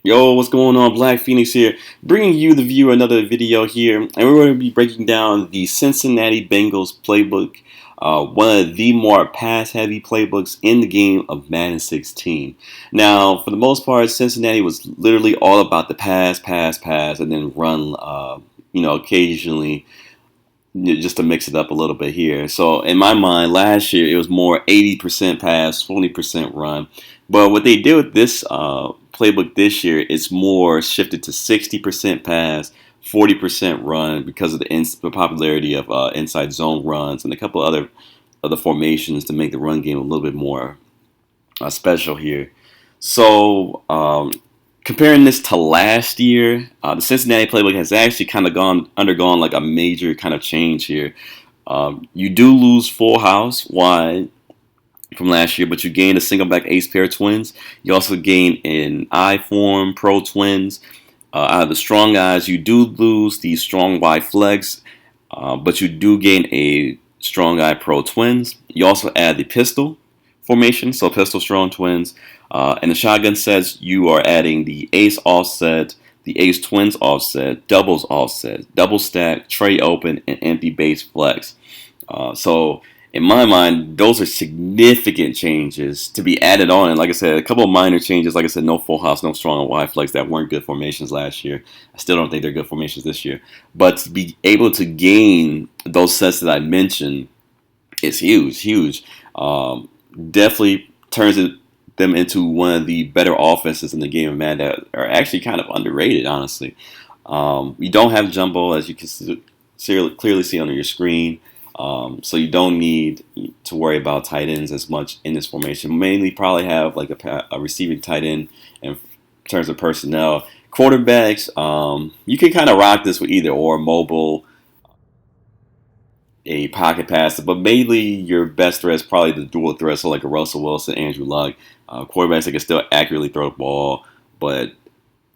Yo, what's going on? Black Phoenix here, bringing you the view another video here, and we're going to be breaking down the Cincinnati Bengals playbook, one of the more pass-heavy playbooks in the game of Madden 16. Now, for the most part, Cincinnati was literally all about the pass, pass, pass, and then run, occasionally just to mix it up a little bit here. So in my mind, last year it was more 80% pass, 20% run. But what they did with this playbook this year is more shifted to 60% pass, 40% run because of the popularity of inside zone runs and a couple other formations to make the run game a little bit more special here. So comparing this to last year, the Cincinnati playbook has actually kind of undergone like a major kind of change here. You do lose full house wide from last year, but you gain a single back ace pair twins. You also gain an I form pro twins. Out of the strong guys, you do lose the strong Y flex, but you do gain a strong eye pro twins. You also add the pistol formation, so pistol strong twins. And the shotgun sets, you are adding the ace offset, the ace twins offset, doubles offset, double stack, tray open, and empty base flex. So in my mind, those are significant changes to be added on. And like I said, a couple of minor changes. Like I said, no full house, no strong Y flex that weren't good formations last year. I still don't think they're good formations this year. But to be able to gain those sets that I mentioned is huge, huge. Definitely them into one of the better offenses in the game of Madden that are actually kind of underrated, honestly. You don't have jumbo, as you can clearly see on your screen. So you don't need to worry about tight ends as much in this formation. Mainly probably have like a receiving tight end in terms of personnel. Quarterbacks, you can kind of rock this with either or mobile, a pocket passer, but mainly your best threat is probably the dual threat, so like a Russell Wilson, Andrew Luck, quarterbacks that can still accurately throw the ball, but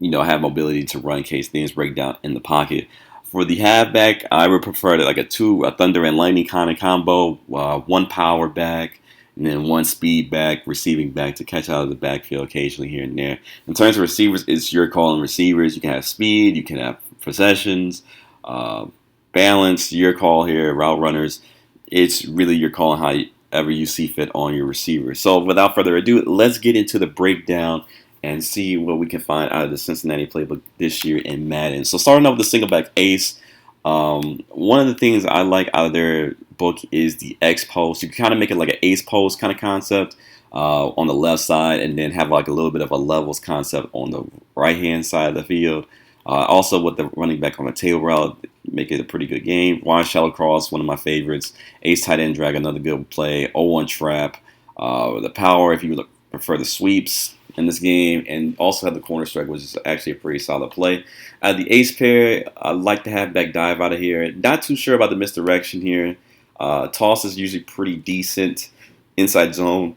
have mobility to run in case things break down in the pocket. For the halfback, I would prefer like a thunder and lightning kind of combo, one power back, and then one speed back, receiving back to catch out of the backfield occasionally here and there. In terms of receivers, it's your call on receivers. You can have speed, you can have possessions, uh, balance, your call here, route runners. It's really your call on however you see fit on your receiver. So without further ado, let's get into the breakdown and see what we can find out of the Cincinnati playbook this year in Madden. So starting off with the single back ace, one of the things I like out of their book is the X post. You can kind of make it like an ace post kind of concept on the left side, and then have like a little bit of a levels concept on the right hand side of the field. Also with the running back on the tail route, make it a pretty good game. Wide shallow cross, one of my favorites. Ace tight end drag, another good play. 0-1 trap. The power, if you prefer the sweeps in this game, and also have the corner strike, which is actually a pretty solid play. The ace pair, I like to have back dive out of here. Not too sure about the misdirection here. Toss is usually pretty decent. Inside zone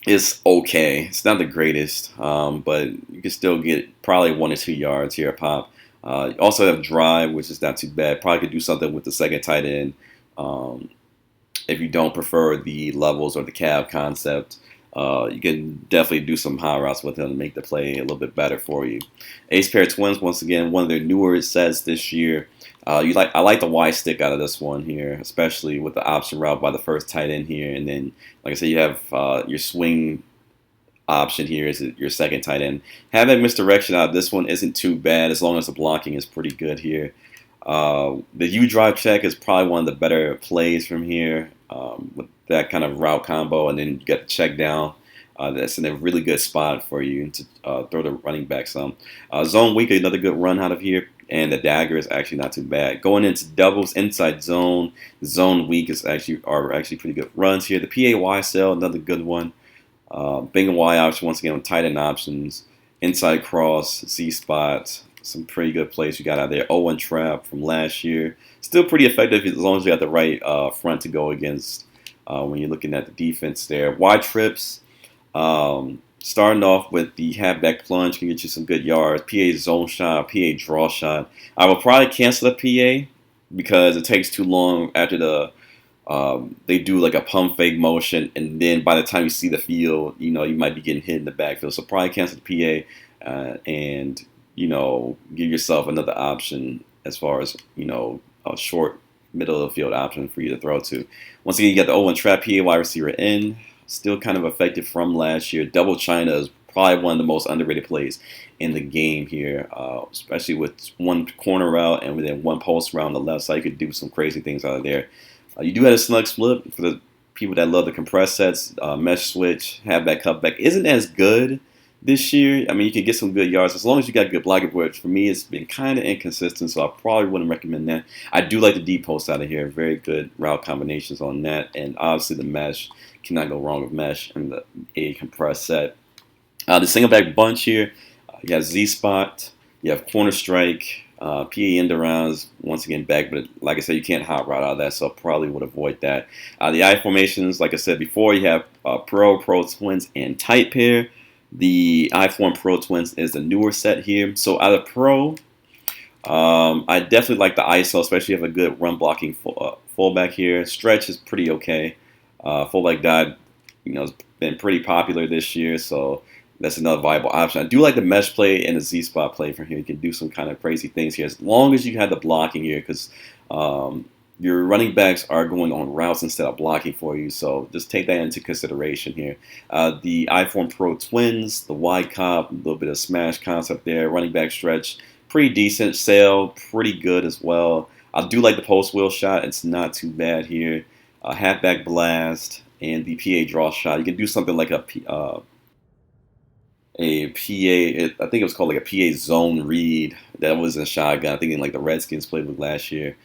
is okay. It's not the greatest, but you can still get probably 1 or 2 yards here a pop. You also have drive, which is not too bad. Probably could do something with the second tight end um, if you don't prefer the levels or the cab concept. You can definitely do some high routes with him to make the play a little bit better for you. Ace pair twins, once again, one of their newer sets this year. I like the Y stick out of this one here, especially with the option route by the first tight end here, and then like I said, you have your swing option here is your second tight end. Having misdirection out of this one isn't too bad as long as the blocking is pretty good here. The U drive check is probably one of the better plays from here with that kind of route combo, and then you get the check down. That's in a really good spot for you to throw the running back some. Zone weak, another good run out of here, and the dagger is actually not too bad. Going into doubles inside zone, zone weak are actually pretty good runs here. The PAY cell, another good one. Bing and Y option once again with tight end options. Inside cross, Z spot, some pretty good plays you got out there. 0-1 trap from last year. Still pretty effective as long as you got the right front to go against when you're looking at the defense there. Y trips, starting off with the halfback plunge can get you some good yards. PA zone shot, PA draw shot. I will probably cancel the PA because it takes too long after they do like a pump fake motion, and then by the time you see the field, you might be getting hit in the backfield. So probably cancel the PA. and give yourself another option as far as a short middle of the field option for you to throw to. Once again, you got the O1 trap PA wide receiver in, still kind of effective from last year. Double China is probably one of the most underrated plays in the game here, especially with one corner route and then one post route on the left side. You could do some crazy things out of there. You do have a snug split for the people that love the compressed sets. Mesh switch, halfback, cutback isn't as good this year. I mean, you can get some good yards as long as you got good blocking, which for me it's been kind of inconsistent, so I probably wouldn't recommend that. I do like the deep post out of here. Very good route combinations on that, and obviously the mesh. Cannot go wrong with mesh and the A compressed set. The single back bunch here, you have Z spot, you have corner strike, PA end arounds, once again back, but like I said, you can't hot route out of that, so I probably would avoid that. The I formations, like I said before, you have Pro Twins, and tight pair. The I form Pro Twins is the newer set here. So out of Pro, I definitely like the ISO, especially if you have a good run blocking fullback here. Stretch is pretty okay. Fullback dive, has been pretty popular this year, so that's another viable option. I do like the mesh play and the Z spot play from here. You can do some kind of crazy things here as long as you have the blocking here, because your running backs are going on routes instead of blocking for you. So just take that into consideration here. The iForm Pro Twins, the wide cop, a little bit of smash concept there. Running back stretch, pretty decent. Sail, pretty good as well. I do like the post wheel shot. It's not too bad here. Halfback blast and the PA draw shot. You can do something like a PA, I think it was called like a PA zone read. That was a shotgun. I think in like the Redskins playbook last year.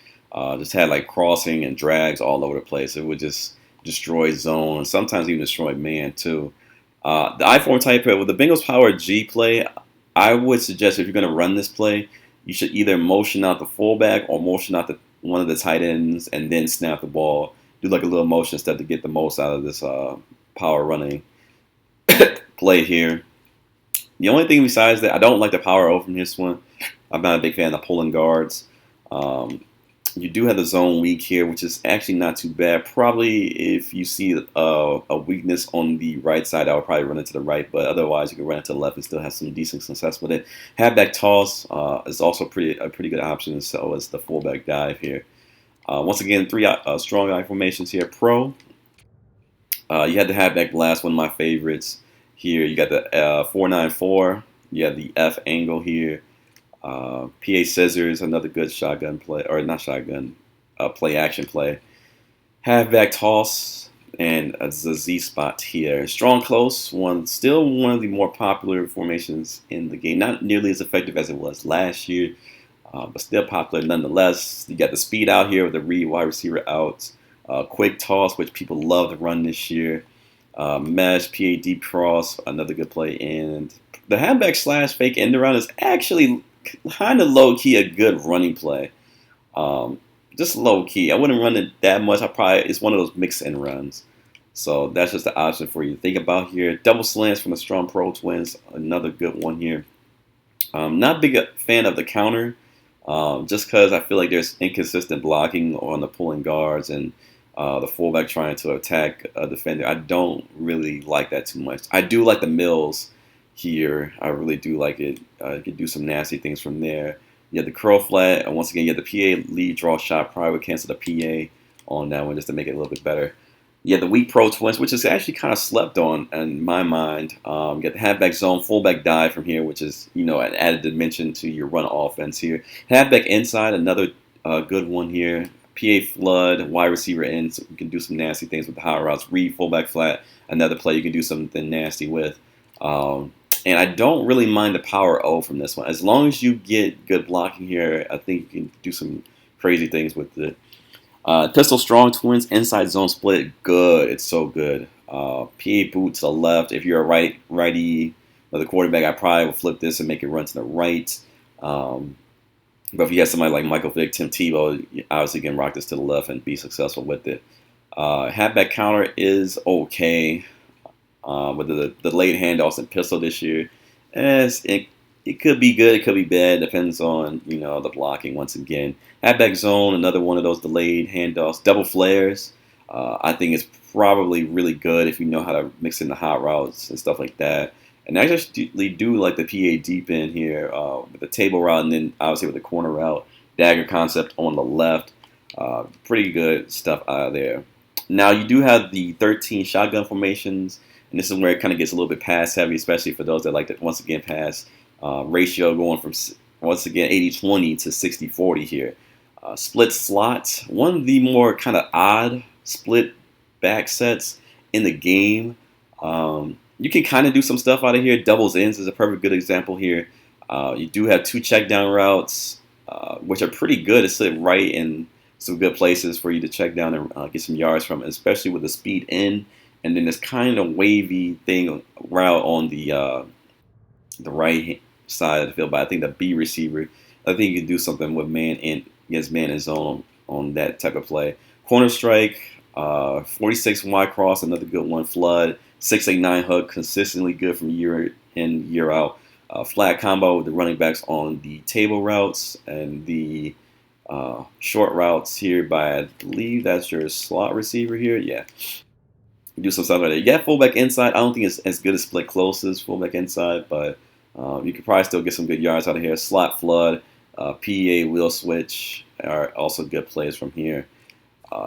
Just had like crossing and drags all over the place. It would just destroy zone and sometimes even destroy man too. The I4 type with the Bengals power G play, I would suggest if you're going to run this play, you should either motion out the fullback or motion out one of the tight ends and then snap the ball. Do like a little motion step to get the most out of this power running play here. The only thing besides that, I don't like the power O from this one. I'm not a big fan of pulling guards. You do have the zone weak here, which is actually not too bad. Probably if you see a weakness on the right side, I would probably run it to the right, but otherwise you can run it to the left and still have some decent success with it. Halfback toss is also a pretty good option, so is the fullback dive here. Once again, three strong eye formations here. Pro, you had the halfback blast, one of my favorites here. You got the 494. You have the F angle here. PA scissors, another good shotgun play, or not shotgun, play action play. Halfback toss and a Z spot here. Strong close, still one of the more popular formations in the game. Not nearly as effective as it was last year, but still popular nonetheless. You got the speed out here with the read wide receiver out. Quick toss, which people love to run this year. Mesh, PA deep cross, another good play. And the halfback slash fake end around is actually kind of low key a good running play. Just low key. I wouldn't run it that much. It's one of those mix and runs. So that's just the option for you to think about here. Double slants from the strong Pro Twins, another good one here. Not a big fan of the counter, just because I feel like there's inconsistent blocking on the pulling guards and the fullback trying to attack a defender. I don't really like that too much. I do like the mills here. I really do like it. You can do some nasty things from there. You have the curl flat, and once again, you have the PA lead draw shot. Probably would cancel the PA on that one just to make it a little bit better. You have the weak Pro Twins, which is actually kind of slept on in my mind. You got the halfback zone, fullback dive from here, which is an added dimension to your run offense here. Halfback inside, another good one here. PA flood, wide receiver in, so you can do some nasty things with the high routes. Read fullback flat, another play you can do something nasty with. And I don't really mind the power O from this one. As long as you get good blocking here, I think you can do some crazy things with it. Pistol strong twins, inside zone split, good. It's so good. PA boot to the left. If you're a righty, the quarterback, I probably will flip this and make it run to the right. But if you have somebody like Michael Vick, Tim Tebow, you obviously can rock this to the left and be successful with it. Halfback counter is okay. With the late handoffs and pistol this year, it could be good, it could be bad, depends on the blocking. Once again, halfback zone, another one of those delayed handoffs. Double flares, I think it's probably really good if you know how to mix in the hot routes and stuff like that. And I actually do like the PA deep in here with the table route, and then obviously with the corner route, dagger concept on the left. Pretty good stuff out of there. Now you do have the 13 shotgun formations, and this is where it kind of gets a little bit pass heavy, especially for those that like to once again pass ratio going from once again 80-20 to 60-40 here. Split slots, one of the more kind of odd split back sets in the game. You can kind of do some stuff out of here. Doubles ends is a perfect good example here. You do have two check down routes, which are pretty good to sit right in some good places for you to check down and get some yards from, especially with the speed in. And then this kind of wavy thing route on the right side of the field. But I think the B receiver, I think you can do something with man in against man and zone on that type of play. Corner strike, 46 wide cross, another good one. Flood, 689 hug, consistently good from year in, year out. Flat combo with the running backs on the table routes and the short routes here by, I believe that's your slot receiver here. Yeah. Do some stuff like that. Yeah, fullback inside. I don't think it's as good as split close as fullback inside, but you could probably still get some good yards out of here. Slot flood, PEA wheel switch are also good plays from here.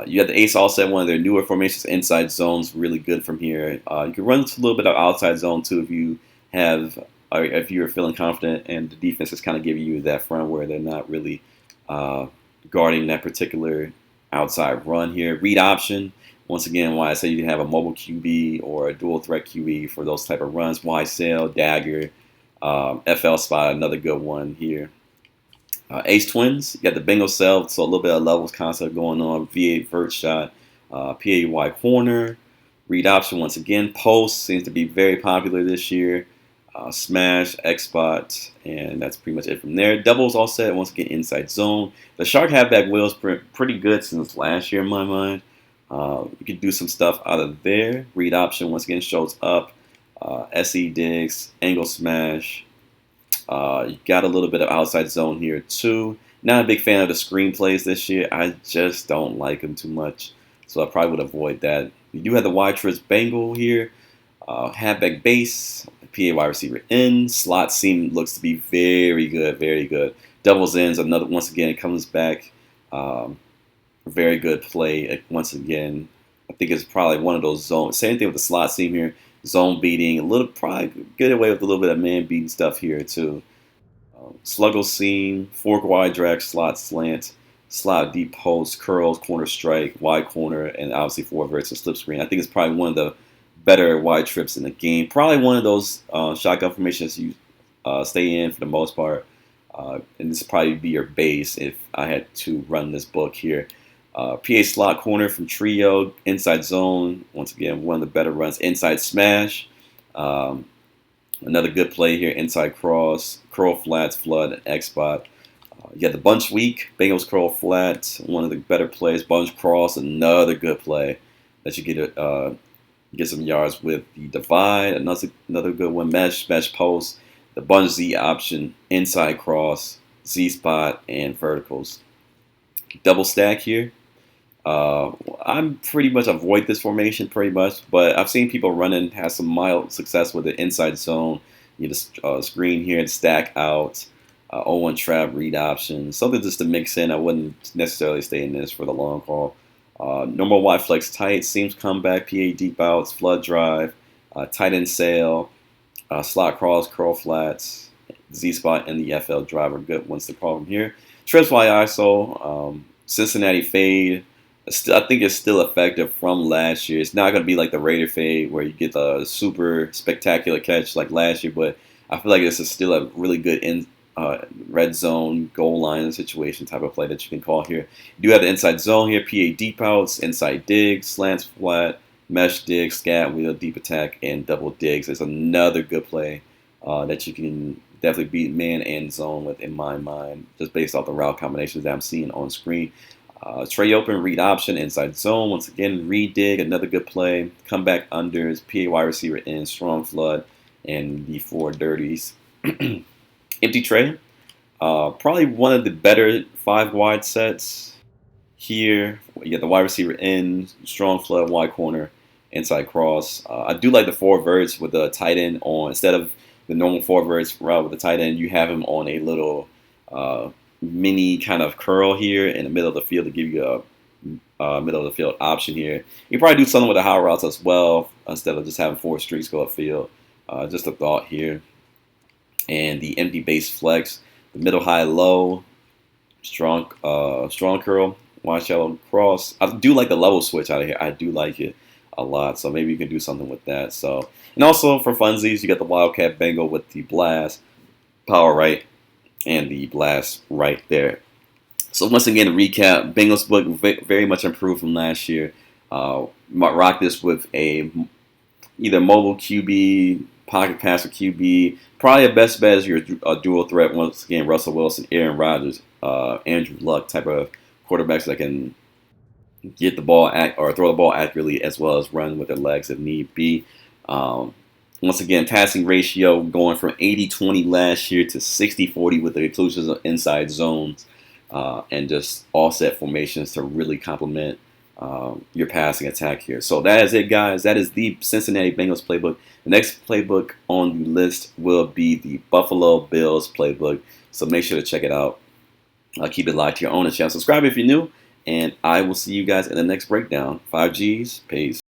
You have the ace all set, one of their newer formations. Inside zones really good from here. You can run a little bit of outside zone too if you have, if you're feeling confident, and the defense is kind of giving you that front where they're not really guarding that particular outside run here. Read option. Once again, why I say you can have a mobile QB or a dual threat QB for those type of runs. Wide sail, dagger, FL spot, another good one here. Ace twins, you got the Bengals cell, so a little bit of levels concept going on. V8 vert shot, PAY corner, read option once again. Post seems to be very popular this year. Smash, X spot, and that's pretty much it from there. Doubles all set, once again inside zone. The shark halfback wheel is pretty good since last year in my mind. You can do some stuff out of there. Read option once again shows up. SE digs, angle smash. You got a little bit of outside zone here too. Not a big fan of the screenplays this year. I just don't like them too much, so I probably would avoid that. You do have the wide twist Bengal here. Halfback base, PA wide receiver in. Slot seam looks to be very good, very good. Doubles ends, another once again it comes back. Very good play once again. I think it's probably one of those zones. Same thing with the slot seam here. Zone beating, a little probably get away with a little bit of man beating stuff here too. Sluggle seam, fork wide drag, slot slant, slot deep post, curls, corner strike, wide corner, and obviously four verts and slip screen. I think it's probably one of the better wide trips in the game. Probably one of those shotgun formations you stay in for the most part. And this would probably be your base if I had to run this book here. PA slot corner from trio, inside zone. Once again, one of the better runs. Inside smash. Another good play here. Inside cross, curl flats, flood, and X spot. You got the bunch weak, Bengals curl flat. One of the better plays. Bunch cross, another good play that you get some yards with. The divide, another good one. Mesh post. The bunch Z option, inside cross, Z spot, and verticals. Double stack here. I'm pretty much avoid this formation pretty much, but I've seen people running, have some mild success with the inside zone. You just screen here and stack out, 0-1 trap, read option, something just to mix in. I wouldn't necessarily stay in this for the long haul. Normal wide flex tight, seams comeback, PA deep outs, flood drive, tight end sail, slot cross, curl flats, Z spot, and the FL drive are good ones to call from here. Trips Y ISO, Cincinnati fade. I think it's still effective from last year. It's not going to be like the Raider fade where you get the super spectacular catch like last year, but I feel like this is still a really good red zone goal line situation type of play that you can call here. You do have the inside zone here, PA deep outs, inside dig, slants flat, mesh dig, scat wheel, deep attack, and double digs. It's another good play that you can definitely beat man and zone with in my mind, just based off the route combinations that I'm seeing on screen. Tray open, read option, inside zone. Once again, read dig, another good play. Come back unders, PA wide receiver in, strong flood, and the four dirties. Empty tray. Probably one of the better 5 wide sets here. You got the wide receiver in, strong flood, wide corner, inside cross. I do like the four verts with the tight end on, instead of the normal four verts route with the tight end, you have him on a little mini kind of curl here in the middle of the field to give you a middle of the field option here. You probably do something with the high routes as well instead of just having four streaks go upfield. Just a thought here. And the empty base flex, the middle high low, strong curl, wide shallow cross. I do like the level switch out of here. I do like it a lot. So maybe you can do something with that. So, and also for funsies, you got the Wildcat Bengal with the blast, power right, and the blast right there. So once again, to recap, Bengals book very much improved from last year. Rock this with a either mobile QB, pocket passer QB. Probably the best bet is your dual threat. Once again, Russell Wilson, Aaron Rodgers, Andrew Luck type of quarterbacks that can get the ball or throw the ball accurately as well as run with their legs if need be. Once again, passing ratio going from 80-20 last year to 60-40 with the inclusions of inside zones and just offset formations to really complement your passing attack here. So that is it, guys. That is the Cincinnati Bengals playbook. The next playbook on the list will be the Buffalo Bills playbook. So make sure to check it out. Keep it locked to your own channel. Subscribe if you're new. And I will see you guys in the next breakdown. 5Gs. Peace.